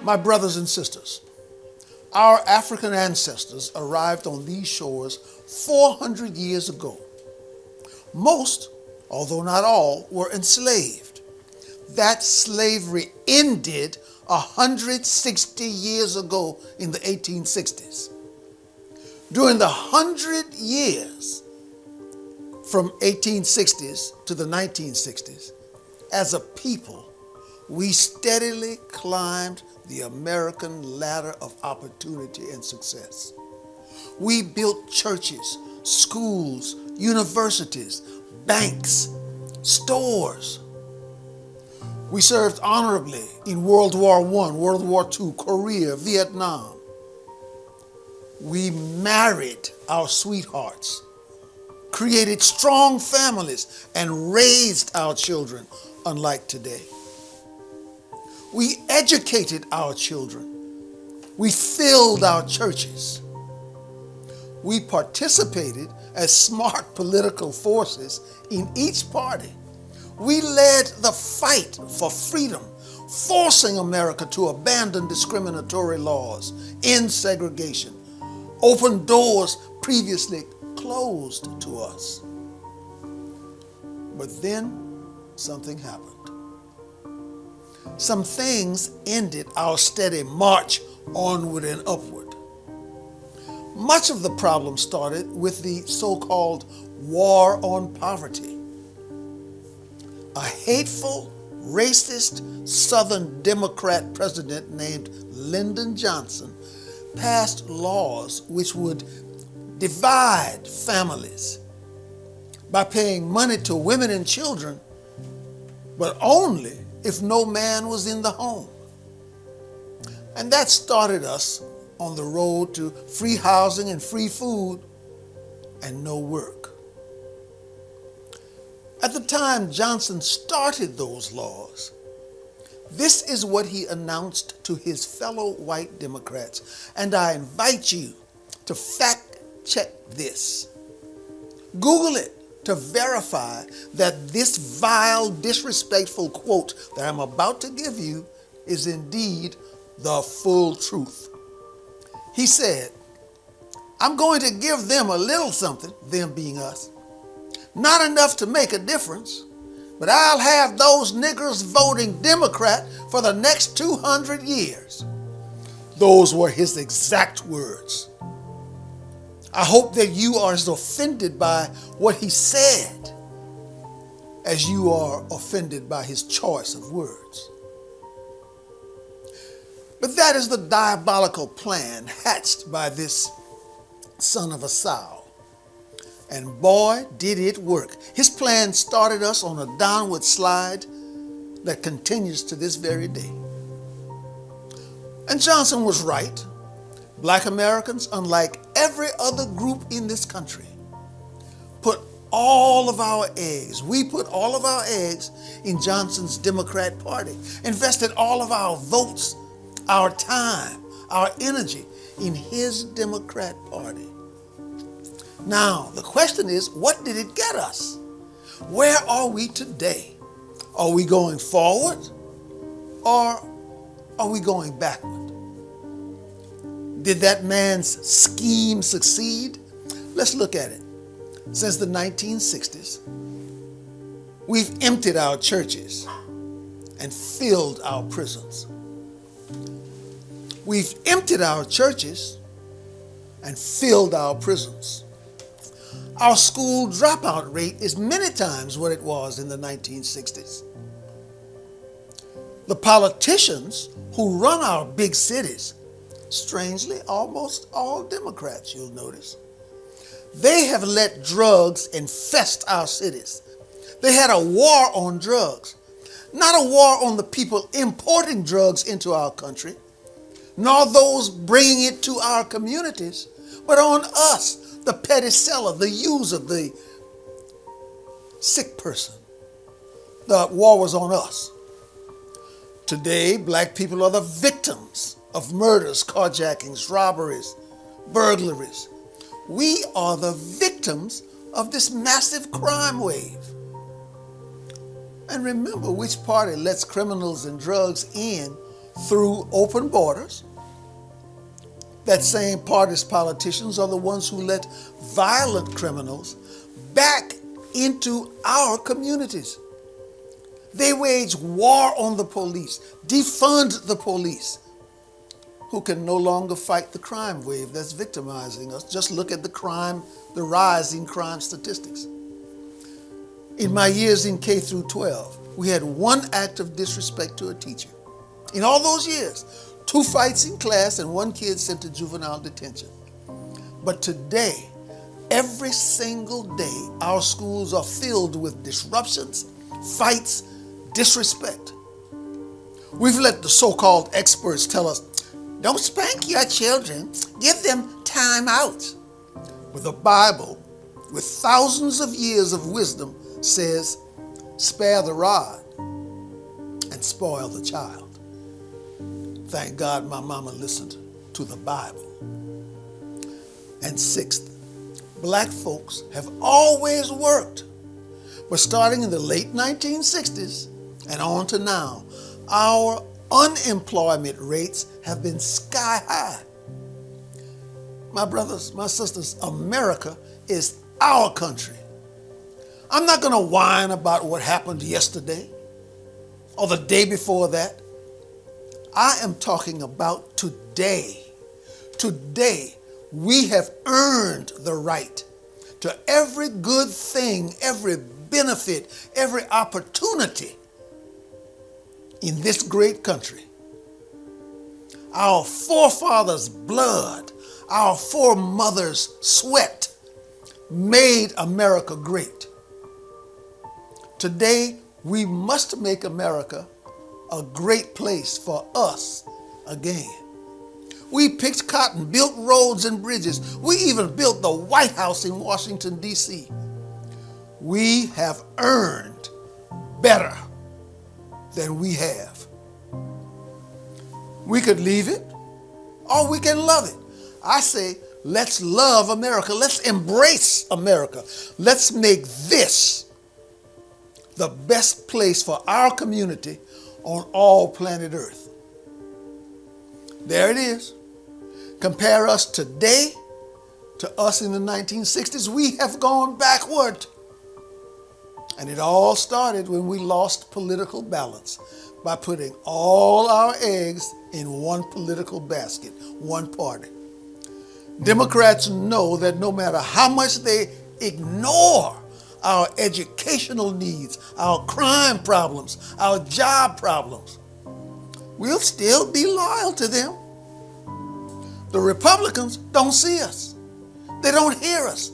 My brothers and sisters, our African ancestors arrived on these shores 400 years ago. Most, although not all, were enslaved. That slavery ended 160 years ago in the 1860s. During the 100 years from 1860s to the 1960s, as a people, we steadily climbed the American ladder of opportunity and success. We built churches, schools, universities, banks, stores. We served honorably in World War I, World War II, Korea, Vietnam. We married our sweethearts, created strong families, and raised our children, unlike today. We educated our children. We filled our churches. We participated as smart political forces in each party. We led the fight for freedom, forcing America to abandon discriminatory laws, end segregation, open doors previously closed to us. But then something happened. Some things ended our steady march onward and upward. Much of the problem started with the so-called war on poverty. A hateful, racist Southern Democrat president named Lyndon Johnson passed laws which would divide families by paying money to women and children, but only if no man was in the home. And that started us on the road to free housing and free food and no work. At the time Johnson started those laws, this is what he announced to his fellow white Democrats, and I invite you to fact check this. Google it to verify that this vile, disrespectful quote that I'm about to give you is indeed the full truth. He said, "I'm going to give them a little something," them being us, "not enough to make a difference, but I'll have those niggers voting Democrat for the next 200 years. Those were his exact words. I hope that you are as offended by what he said as you are offended by his choice of words. But that is the diabolical plan hatched by this son of a sow. And boy, did it work. His plan started us on a downward slide that continues to this very day. And Johnson was right. Black Americans, unlike every other group in this country, put all of our eggs in Johnson's Democrat Party, invested all of our votes, our time, our energy in his Democrat Party. Now, the question is, what did it get us? Where are we today? Are we going forward or are we going backward? Did that man's scheme succeed? Let's look at it. Since the 1960s, we've emptied our churches and filled our prisons. We've emptied our churches and filled our prisons. Our school dropout rate is many times what it was in the 1960s. The politicians who run our big cities, strangely, almost all Democrats, you'll notice, they have let drugs infest our cities. They had a war on drugs, not a war on the people importing drugs into our country, nor those bringing it to our communities, but on us, the petty seller, the user, the sick person. The war was on us. Today, black people are the victims of murders, carjackings, robberies, burglaries. We are the victims of this massive crime wave. And remember which party lets criminals and drugs in through open borders. That same party's politicians are the ones who let violent criminals back into our communities. They wage war on the police, defund the police, who can no longer fight the crime wave that's victimizing us. Just look at the rising crime statistics. In my years in K through 12, we had one act of disrespect to a teacher. In all those years, 2 fights in class and 1 kid sent to juvenile detention. But today, every single day, our schools are filled with disruptions, fights, disrespect. We've let the so-called experts tell us, don't spank your children, give them time out. But the Bible, with thousands of years of wisdom, says, spare the rod and spoil the child. Thank God my mama listened to the Bible. And sixth, black folks have always worked. But starting in the late 1960s and on to now, our unemployment rates have been sky high. My brothers, my sisters, America is our country. I'm not going to whine about what happened yesterday or the day before that. I am talking about today. Today, we have earned the right to every good thing, every benefit, every opportunity in this great country. Our forefathers' blood, our foremothers' sweat made America great. Today, we must make America a great place for us again. We picked cotton, built roads and bridges. We even built the White House in Washington, D.C. We have earned better than we have. We could leave it or we can love it. I say, let's love America. Let's embrace America. Let's make this the best place for our community on all planet Earth. There it is. Compare us today to us in the 1960s. We have gone backward. And it all started when we lost political balance by putting all our eggs in one political basket, one party. Democrats know that no matter how much they ignore our educational needs, our crime problems, our job problems, we'll still be loyal to them. The Republicans don't see us. They don't hear us.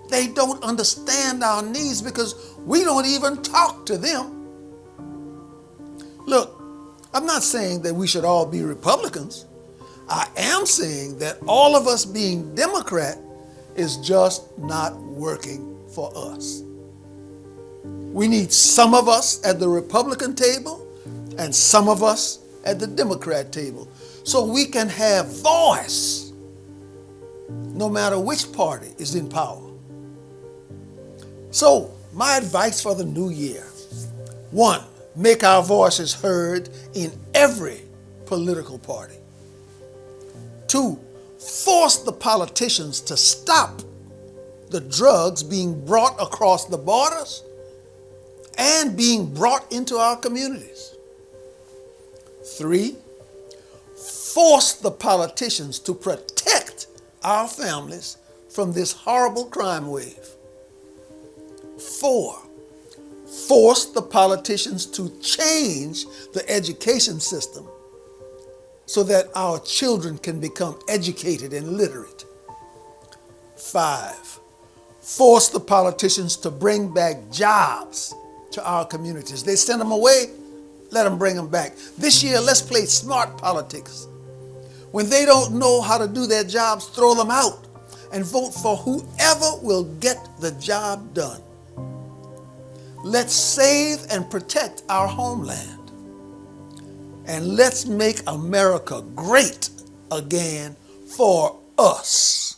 They don't understand our needs because we don't even talk to them. Look, I'm not saying that we should all be Republicans. I am saying that all of us being Democrat is just not working for us. We need some of us at the Republican table and some of us at the Democrat table so we can have voice no matter which party is in power. So, my advice for the new year: 1, make our voices heard in every political party. 2, force the politicians to stop the drugs being brought across the borders and being brought into our communities. 3, force the politicians to protect our families from this horrible crime wave. 4, force the politicians to change the education system so that our children can become educated and literate. 5, force the politicians to bring back jobs to our communities. They send them away, let them bring them back. This year, let's play smart politics. When they don't know how to do their jobs, throw them out and vote for whoever will get the job done. Let's save and protect our homeland. And let's make America great again for us.